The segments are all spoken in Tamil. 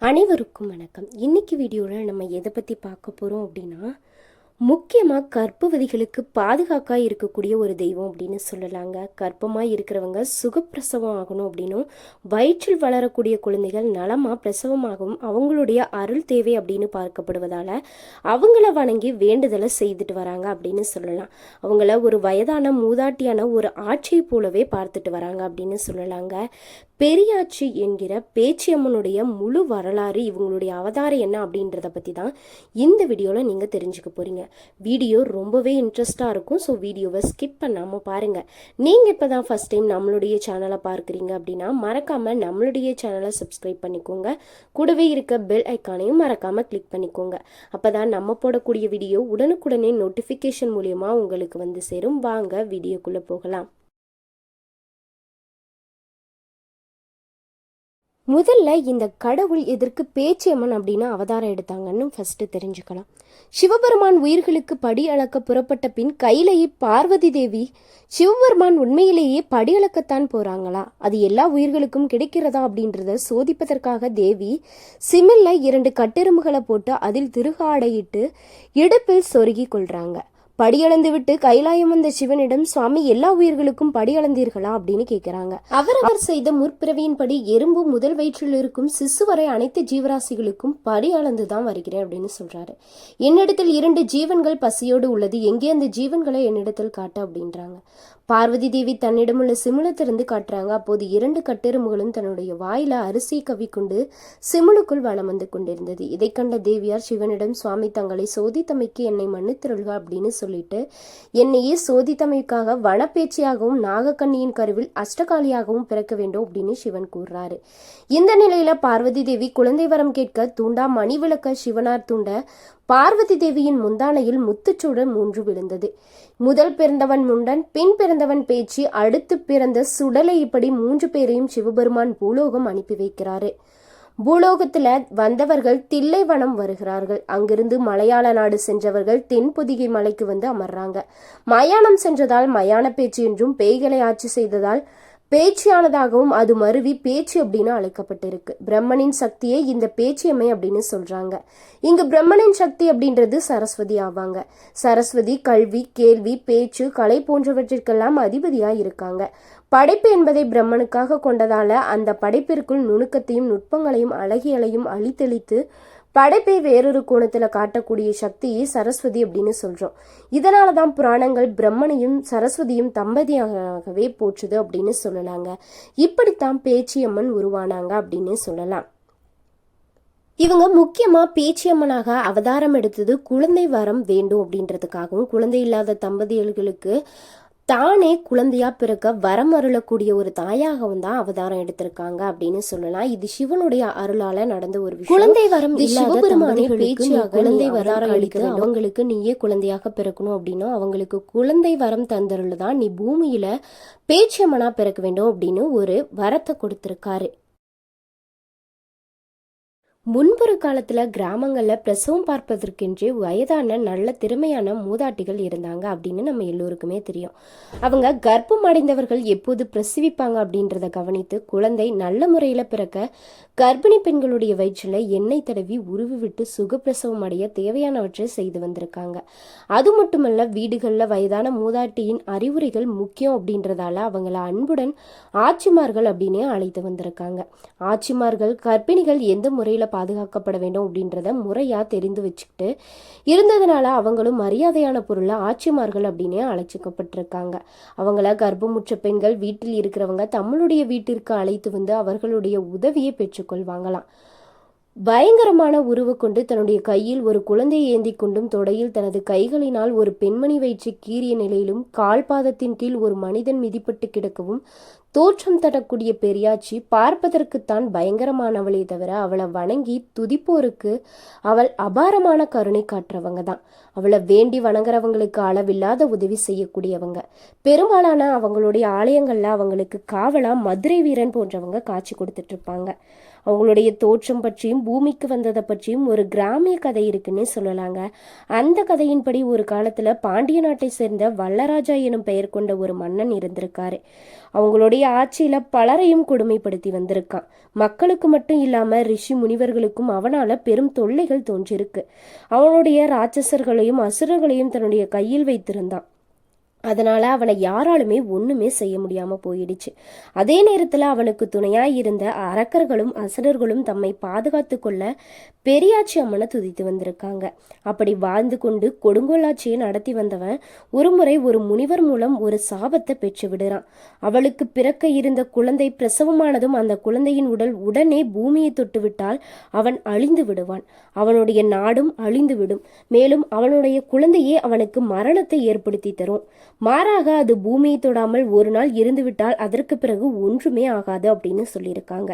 அனைவருக்கும் வணக்கம். இன்னைக்கு வீடியோவில் நம்ம எதை பற்றி பார்க்க போகிறோம் அப்படின்னா, முக்கியமாக கர்ப்பவதிகளுக்கு பாதுகாக்காக இருக்கக்கூடிய ஒரு தெய்வம் அப்படின்னு சொல்லலாங்க. கர்ப்பமாக இருக்கிறவங்க சுகப்பிரசவம் ஆகணும் அப்படின்னும், வயிற்றில் வளரக்கூடிய குழந்தைகள் நலமாக பிரசவமாகவும் அவங்களுடைய அருள் தேவை அப்படின்னு பார்க்கப்படுவதால் அவங்கள வணங்கி வேண்டுதலை செய்துட்டு வராங்க அப்படின்னு சொல்லலாம். அவங்கள ஒரு வயதான மூதாட்டியான ஒரு ஆட்சியை போலவே பார்த்துட்டு வராங்க அப்படின்னு சொல்லலாங்க. பெரியாச்சி என்கிற பேச்சியம்மனுடைய முழு வரலாறு, இவங்களுடைய அவதாரம் என்ன அப்படின்றத பற்றி தான் இந்த வீடியோவில் நீங்கள் தெரிஞ்சுக்க போகிறீங்க. வீடியோ ரொம்பவே இன்ட்ரெஸ்டாக இருக்கும். ஸோ வீடியோவை ஸ்கிப் பண்ணாமல் பாருங்கள். நீங்கள் இப்போ தான் ஃபஸ்ட் டைம் நம்மளுடைய சேனலை பார்க்குறீங்க அப்படின்னா மறக்காமல் நம்மளுடைய சேனலை சப்ஸ்கிரைப் பண்ணிக்கோங்க. கூடவே இருக்க பெல் ஐக்கானையும் மறக்காமல் கிளிக் பண்ணிக்கோங்க. அப்போ தான் நம்ம போடக்கூடிய வீடியோ உடனுக்குடனே நோட்டிஃபிகேஷன் மூலியமாக உங்களுக்கு வந்து சேரும். வாங்க வீடியோக்குள்ளே போகலாம். முதல்ல இந்த கடவுள் எதற்கு பேச்சியம்மன் அப்படின்னு அவதாரம் எடுத்தாங்கன்னு ஃபர்ஸ்ட் தெரிஞ்சுக்கலாம். சிவபெருமான் உயிர்களுக்கு படி அளக்க புறப்பட்ட பின் கையிலேயே பார்வதி தேவி, சிவபெருமான் உண்மையிலேயே படி அளக்கத்தான் போறாங்களா, அது எல்லா உயிர்களுக்கும் கிடைக்கிறதா அப்படின்றத சோதிப்பதற்காக தேவி சிமில்ல 2 கட்டெரும்புகளை போட்டு அதில் திருகாடையிட்டு இடுப்பில் சொருகி கொள்றாங்க. படியளந்து விட்டு கைலாயம் வந்த சிவனிடம், சுவாமி எல்லா உயிர்களுக்கும் படியளந்தீர்களா அப்படின்னு கேட்கிறாங்க. அவர் செய்த முற்பிறவியின்படி எறும்பு முதல் வயிற்றில் இருக்கும் சிசு வரை அனைத்து ஜீவராசிகளுக்கும் படி அளந்துதான் வருகிறேன் அப்படின்னு சொல்றாரு. என்னிடத்தில் 2 ஜீவன்கள் பசியோடு உள்ளது, எங்கே அந்த ஜீவன்களை என்னிடத்தில் காட்ட அப்படின்றாங்க. பார்வதி தேவி தன்னிடமுள்ள சிமிழத்திலிருந்து காட்டுறாங்க. அப்போது 2 கட்டெரும்புகளும் தன்னுடைய வாயில அரிசி கவிக்கொண்டு சிமிழுக்குள் வலம் வந்து கொண்டிருந்தது. இதை கண்ட தேவியார் சிவனிடம், சுவாமி தங்களை சோதித்தமைக்கு என்னை மன்னித்திருள்க அப்படின்னு சொல்லிட்டு, என்னையே சோதித்தமைக்காக வனப்பேச்சியாகவும் நாகக்கண்ணியின் கருவில் அஷ்டகாலியாகவும் பிறக்க வேண்டும் அப்படின்னு சிவன் கூறுறாரு. இந்த நிலையில பார்வதி தேவி குழந்தை வரம் கேட்க தூண்டா மணி விளக்க சிவனார் தூண்ட பார்வதி தேவியின் முந்தானையில் முத்துச்சூடல் 3 விழுந்தது. முதல் பிறந்தவன் முண்டன், பின் பிறந்தவன் பேச்சு, அடுத்து பிறந்த சுடலை, இப்படி 3 பேரையும் சிவபெருமான் பூலோகம் அனுப்பி வைக்கிறாரு. பூலோகத்துல வந்தவர்கள் தில்லைவனம் வருகிறார்கள். அங்கிருந்து மலையாள நாடு சென்றவர்கள் தென்பொதிகை மலைக்கு வந்து அமர்றாங்க. மயானம் சென்றதால் மயான பேச்சு என்றும், பேய்களை ஆட்சி செய்ததால் பேச்சியானதாகவும் அது மருவி பேச்சு அப்படின்னு அழைக்கப்பட்டிருக்கு. பிரம்மனின் சக்தியை இந்த பேச்சியம்மை அப்படின்னு சொல்றாங்க. இங்கு பிரம்மனின் சக்தி அப்படின்றது சரஸ்வதி ஆவாங்க. சரஸ்வதி கல்வி, கேள்வி, பேச்சு, கலை போன்றவற்றிற்கெல்லாம் அதிபதியா இருக்காங்க. படைப்பு என்பதை பிரம்மனுக்காக கொண்டதால அந்த படைப்பிற்குள் நுணுக்கத்தையும் நுட்பங்களையும் அழகியலையும் அழித்தெளித்து படைப்பை வேறொரு கோணத்துல காட்டக்கூடிய சக்தியை சரஸ்வதி அப்படின்னு சொல்றோம். இதனாலதான் புராணங்கள் பிரம்மனையும் சரஸ்வதியும் தம்பதியாகவே போற்றுது அப்படின்னு சொல்லலாங்க. இப்படித்தான் பேச்சியம்மன் உருவானாங்க அப்படின்னு சொல்லலாம். இவங்க முக்கியமா பேச்சியம்மனாக அவதாரம் எடுத்தது குழந்தை வரம் வேண்டும் அப்படின்றதுக்காகவும், குழந்தை இல்லாத தம்பதியர்களுக்கு தானே குழந்தையா பிறக்க வரம் அருளக்கூடிய ஒரு தாயாகவும் தான் அவதாரம் எடுத்திருக்காங்க அப்படின்னு சொல்லலாம். இது சிவனுடைய அருளால நடந்த ஒரு விஷயம். குழந்தை வரம் சிவபெருமானே பேச்சியாக குழந்தை வரம் அளிக்க, அவங்களுக்கு நீயே குழந்தையாக பிறக்கணும் அப்படின்னும், அவங்களுக்கு குழந்தை வரம் தந்தருள்தான் நீ பூமியில பேச்சியம்மனா பிறக்க வேண்டும் அப்படின்னு ஒரு வரத்தை கொடுத்திருக்காரு. முன்பொரு காலத்துல கிராமங்கள்ல பிரசவம் பார்ப்பதற்கென்றே வயதான நல்ல திறமையான மூதாட்டிகள் இருந்தாங்க அப்படின்னு நம்ம எல்லோருக்குமே தெரியும். அவங்க கர்ப்பம் அடைந்தவர்கள் எப்போது பிரசவிப்பாங்க அப்படின்றத கவனித்து குழந்தை நல்ல முறையில பிறக்க கர்ப்பிணி பெண்களுடைய வயிற்றுல எண்ணெய் தடவி உருவி விட்டு சுகப்பிரசவம் அடைய தேவையானவற்றை செய்து வந்திருக்காங்க. அது மட்டுமல்ல, வீடுகள்ல வயதான மூதாட்டியின் அறிவுரைகள் முக்கியம் அப்படின்றதால அவங்கள அன்புடன் ஆட்சிமார்கள் அப்படின்னே அழைத்து வந்திருக்காங்க. ஆட்சிமார்கள் கர்ப்பிணிகள் எந்த முறையில பாதுகாக்கப்பட வேண்டும் அப்படின்றத முறையா தெரிந்து வச்சுக்கிட்டு இருந்ததுனால அவங்களும் மரியாதையான பொருளை ஆட்சிமார்கள் அப்படின்னே அழைச்சிக்கப்பட்டிருக்காங்க. அவங்கள கர்ப்பமுற்ற பெண்கள் வீட்டில் இருக்கிறவங்க தம்முடைய வீட்டிற்கு அழைத்து வந்து அவர்களுடைய உதவியை பெற்றுக்கொள்வாங்களாம். பயங்கரமான உருவு கொண்டு தன்னுடைய கையில் ஒரு குழந்தையை ஏந்தி கொண்டும், தொடையில் தனது கைகளினால் ஒரு பெண்மணி வயிற்று கீறிய நிலையிலும், கால் பாதத்தின் கீழ் ஒரு மனிதன் மிதிப்பட்டு கிடக்கவும் தோற்றம் தரக்கூடிய பெரியாச்சி பார்ப்பதற்குத்தான் பயங்கரமானவளே தவிர அவளை வணங்கி துதிப்போருக்கு அவள் அபாரமான கருணை காட்டுறவங்க தான். அவளை வேண்டி வணங்குறவங்களுக்கு அளவில்லாத உதவி செய்யக்கூடியவங்க. பெரும்பாலான அவங்களுடைய ஆலயங்கள்ல அவங்களுக்கு காவலா மதுரை வீரன் போன்றவங்க காட்சி கொடுத்துட்டு இருப்பாங்க. அவங்களுடைய தோற்றம் பற்றியும் பூமிக்கு வந்ததை பற்றியும் ஒரு கிராமிய கதை இருக்குன்னே சொல்லலாங்க. அந்த கதையின்படி ஒரு காலத்துல பாண்டிய நாட்டை சேர்ந்த வல்லராஜா எனும் பெயர் கொண்ட ஒரு மன்னன் இருந்திருக்காரு. அவங்களுடைய ஆட்சியில பலரையும் கொடுமைப்படுத்தி வந்திருக்கான். மக்களுக்கு மட்டும் இல்லாம ரிஷி முனிவர்களுக்கும் அவனால பெரும் தொல்லைகள் தோன்றிருக்கு. அவனுடைய ராட்சசர்களையும் அசுரர்களையும் தன்னுடைய கையில் வைத்திருந்தான். அதனால அவனை யாராலுமே ஒண்ணுமே செய்ய முடியாம போயிடுச்சு. அதே நேரத்துல அவனுக்கு துணையாய் இருந்த அரக்கர்களும் அசுரர்களும் தம்மை பாதுகாத்து கொள்ள பெரியாச்சி அம்மனை துதித்து வந்திருக்காங்க. அப்படி வாழ்ந்து கொண்டு கொடுங்கோலாட்சியை நடத்தி வந்தவன் ஒருமுறை ஒரு முனிவர் மூலம் ஒரு சாபத்தை பெற்று விடுறான். அவளுக்கு பிறக்க இருந்த குழந்தை பிரசவமானதும் அந்த குழந்தையின் உடல் உடனே பூமியை தொட்டு விட்டால் அவன் அழிந்து விடுவான். அவனுடைய நாடும் அழிந்து விடும். மேலும் அவனுடைய குழந்தையே அவனுக்கு மரணத்தை ஏற்படுத்தி தரும். மாறாக அது பூமியை தொடாமல் ஒரு நாள் இருந்துவிட்டால் அதற்கு பிறகு ஒன்றுமே ஆகாது அப்படின்னு சொல்லியிருக்காங்க.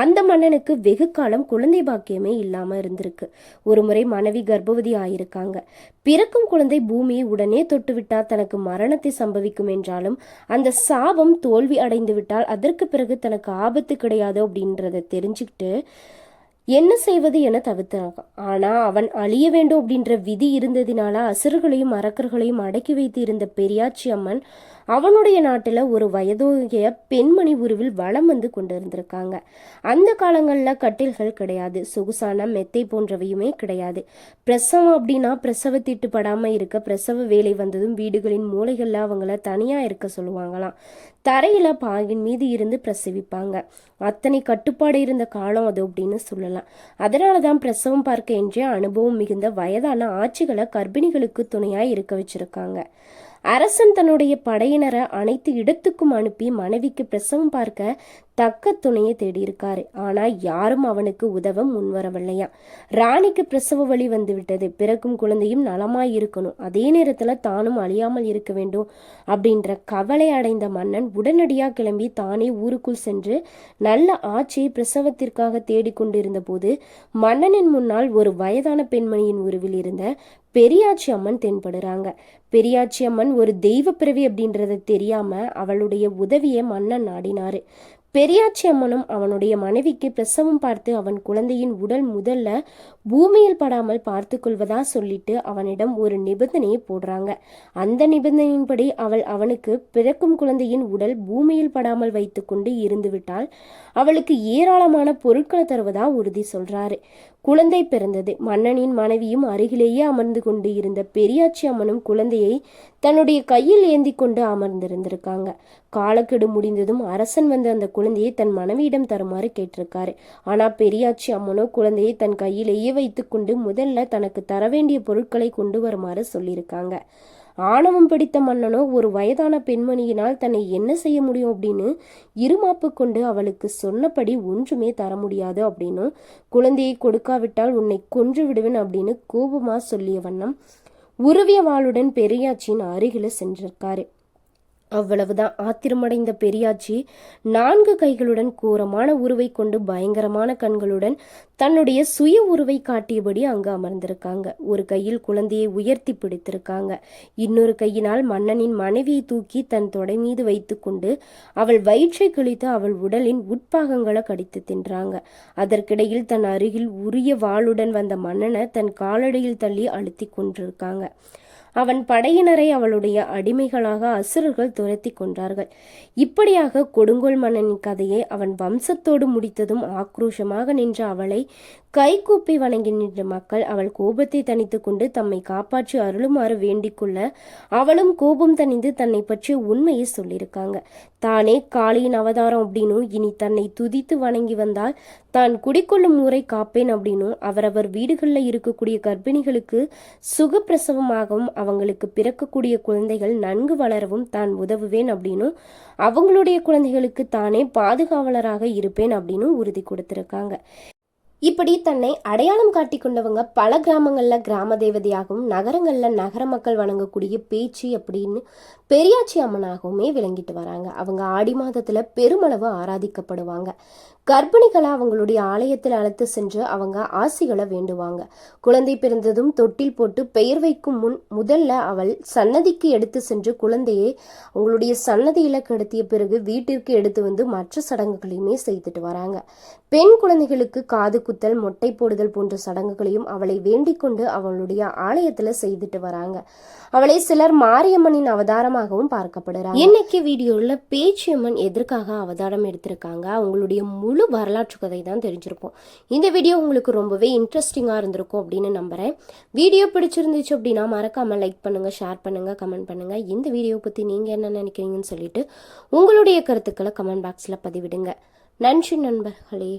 அந்த மன்னனுக்கு வெகு காலம் குழந்தை பாக்கியமே இல்லாம இருந்திருக்கு. ஒரு முறை மனைவி கர்ப்பவதி ஆயிருக்காங்க. பிறக்கும் குழந்தை பூமியை உடனே தொட்டுவிட்டா தனக்கு மரணத்தை சம்பவிக்கும் என்றாலும் அந்த சாபம் தோல்வி அடைந்து விட்டால் அதற்கு பிறகு தனக்கு ஆபத்து கிடையாது அப்படின்றத தெரிஞ்சுக்கிட்டு என்ன செய்வது என தவிர்த்தாங்க. ஆனா அவன் அழிய வேண்டும் அப்படின்ற விதி இருந்ததினால அசுரர்களையும் அரக்கர்களையும் அடக்கி வைத்து இருந்த பெரியாச்சி அம்மன் அவனுடைய நாட்டுல ஒரு வயதோகிய பெண்மணி உருவில் வலம் வந்து கொண்டு இருந்திருக்காங்க. அந்த காலங்கள்ல கட்டில்கள் கிடையாது, சொகுசான மெத்தை போன்றவையுமே கிடையாது. பிரசவம் அப்படின்னா பிரசவ தீட்டு படாம இருக்க பிரசவ வேலை வந்ததும் வீடுகளின் மூலைகள்ல அவங்கள தனியா இருக்க சொல்லுவாங்களாம். தரையில பாகின் மீது இருந்து பிரசவிப்பாங்க. அத்தனை கட்டுப்பாடு இருந்த காலம் அது அப்படின்னு சொல்லலாம். அதனாலதான் பிரசவம் பார்க்க என்றே அனுபவம் மிகுந்த வயதான ஆட்சிகளை கர்ப்பிணிகளுக்கு துணையாய் இருக்க வச்சிருக்காங்க. அரசன் தன்னுடைய படையினரை அனைத்து இடத்துக்கும் அனுப்பி மனைவிக்கு பிரசவம் பார்க்க தக்க துணையை தேடி இருக்காரு. ஆனா யாரும் அவனுக்கு உதவ முன்வரவில்லையா. ராணிக்கு பிரசவ வலி வந்து விட்டது. பிறக்கும் குழந்தையும் நலமாய் இருக்கணும், அதே நேரத்துல தானும் அழியாமல் இருக்க வேண்டும் அப்படின்ற கவலை அடைந்த மன்னன் உடனடியா கிளம்பி தானே ஊருக்குள் சென்று நல்ல ஆட்சியை பிரசவத்திற்காக தேடிக்கொண்டிருந்த போது மன்னனின் முன்னால் ஒரு வயதான பெண்மணியின் உருவில் இருந்த பெரியாச்சி அம்மன் தென்படுறாங்க. பெரியாச்சி அம்மன் ஒரு தெய்வ பிறவி அப்படின்றத தெரியாம அவளுடைய உதவியை மன்னன் நாடினாரு. பெரியாச்சி அம்மனும் அவனுடைய மனைவிக்கு பிரசவம் பார்த்து அவன் குழந்தையின் உடல் முதல்ல பூமியில் படாமல் பார்த்து கொள்வதா சொல்லிட்டு அவனிடம் ஒரு நிபந்தனையை போடுறாங்க. அந்த நிபந்தனையின்படி அவனுக்கு பிறக்கும் குழந்தையின் உடல் பூமியில் படாமல் வைத்து கொண்டு இருந்து விட்டால் அவளுக்கு ஏராளமான பொருட்களை தருவதா உறுதி சொல்றாரு. குழந்தை பிறந்தது. மன்னனின் மனைவியும் அருகிலேயே அமர்ந்து கொண்டு இருந்த பெரியாச்சி அம்மனும் குழந்தையை தன்னுடைய கையில் ஏந்தி கொண்டு அமர்ந்திருந்திருக்காங்க. காலக்கெடு முடிந்ததும் அரசன் வந்து அந்த குழந்தையை தன் மனைவியிடம் தருமாறு கேட்டிருக்காரு. ஆனா பெரியாச்சி அம்மனோ குழந்தையை தன் கையிலேயே வைத்துக்கொண்டு முதல்ல தனக்கு தர வேண்டிய பொருட்களை கொண்டு வருமாறு சொல்லியிருக்காங்க. ஆணவம் பிடித்த மன்னனோ ஒரு வயதான பெண்மணியினால் தன்னை என்ன செய்ய முடியும் அப்படின்னு இருமாப்பு கொண்டு அவளுக்கு சொன்னபடி ஒன்றுமே தர முடியாது அப்படின்னும் குழந்தையை கொடுக்காவிட்டால் உன்னை கொன்று விடுவேன் அப்படின்னு கோபமா சொல்லிய வண்ணம் உருவிய வாளுடன் பெரியாச்சியின் அருகில சென்றிருக்காரு. அவ்வளவுதான். ஆத்திரமடைந்த பெரியாச்சி 4 கைகளுடன் கோரமான உருவை கொண்டு பயங்கரமான கண்களுடன் தன்னுடைய சுய உருவை காட்டியபடி அங்கு அமர்ந்திருக்காங்க. ஒரு கையில் குழந்தையை உயர்த்தி பிடித்திருக்காங்க. இன்னொரு கையினால் மன்னனின் மனைவியை தூக்கி தன் தொடை மீது வைத்து கொண்டு அவள் வயிற்றை கிழித்து அவள் உடலின் உட்பாகங்களை கடித்து தின்றாங்க. அதற்கிடையில் தன் அருகில் உரிய வாளுடன் வந்த மன்னனை தன் காலடியில் தள்ளி அழுத்தி கொண்டிருக்காங்க. அவன் படையினரை அவளுடைய அடிமைகளாக அசுரர்கள் துரத்தி கொண்டார்கள். இப்படியாக கொடுங்கோல் மன்னனின் கதையை அவன் வம்சத்தோடு முடித்ததும் ஆக்ரோஷமாக நின்ற அவளை கைகூப்பி வணங்கி நின்ற மக்கள் அவள் கோபத்தை தணித்து கொண்டு தம்மை காப்பாற்றி அருளுமாறு வேண்டிக் கொள்ள அவளும் கோபம் தணிந்து தன்னை பற்றிய உண்மையை சொல்லியிருக்காங்க. தானே காளியின் அவதாரம் அப்படின்னும் இனி தன்னை துதித்து வணங்கி வந்தால் தான் குடிக்கொள்ளும் ஊரை காப்பேன் அப்படின்னும் அவரவர் வீடுகளில் இருக்கக்கூடிய கர்ப்பிணிகளுக்கு சுகப்பிரசவமாகவும் அவங்களுக்கு பிறக்கக்கூடிய குழந்தைகள் நன்கு வளரவும் தான் உதவுவேன் அப்படின்னும் அவங்களுடைய குழந்தைகளுக்கு தானே பாதுகாவலராக இருப்பேன் அப்படின்னு உறுதி கொடுத்திருக்காங்க. இப்படி தன்னை அடையாளம் காட்டி கொண்டவங்க பல கிராமங்கள்ல கிராம தேவதையாகவும் நகரங்கள்ல நகர மக்கள் வணங்கக்கூடிய பேச்சு அப்படின்னு பெரியாச்சி அம்மனாகவுமே விளங்கிட்டு வராங்க. அவங்க ஆடி மாதத்துல பெருமளவு ஆராதிக்கப்படுவாங்க. கர்ப்பிணிகளை அவங்களுடைய ஆலயத்தில் அழைத்து சென்று அவங்க ஆசிகளை வேண்டுவாங்க. குழந்தை பிறந்ததும் தொட்டில் போட்டு பெயர் வைக்கும் முன் முதல்ல அவள் சன்னதிக்கு எடுத்து சென்று குழந்தையை அவங்களுடைய சன்னதியில கிடத்திய பிறகு வீட்டிற்கு எடுத்து வந்து மற்ற சடங்குகளையுமே செய்துட்டு வராங்க. பெண் குழந்தைகளுக்கு காது குத்தல், மொட்டை போடுதல் போன்ற சடங்குகளையும் அவளை வேண்டிக் கொண்டு அவளுடைய ஆலயத்துல செய்துட்டு வராங்க. அவளை சிலர் மாரியம்மனின் அவதாரமாகவும் பார்க்கப்படுறாங்க. இன்னைக்கு வீடியோல பேச்சியம்மன் எதற்காக அவதாரம் எடுத்திருக்காங்க, அவங்களுடைய முழு வரலாற்று கதை தான் தெரிஞ்சிருக்கும். இந்த வீடியோ உங்களுக்கு ரொம்பவே இன்ட்ரெஸ்டிங்கா இருந்திருக்கும் அப்படின்னு நம்புறேன். வீடியோ பிடிச்சிருந்துச்சு அப்படின்னா மறக்காம லைக் பண்ணுங்க, ஷேர் பண்ணுங்க, கமெண்ட் பண்ணுங்க. இந்த வீடியோ பத்தி நீங்க என்ன நினைக்கிறீங்கன்னு சொல்லிட்டு உங்களுடைய கருத்துக்களை கமெண்ட் பாக்ஸ்ல பதிவிடுங்க. நன்றி நண்பர்களே.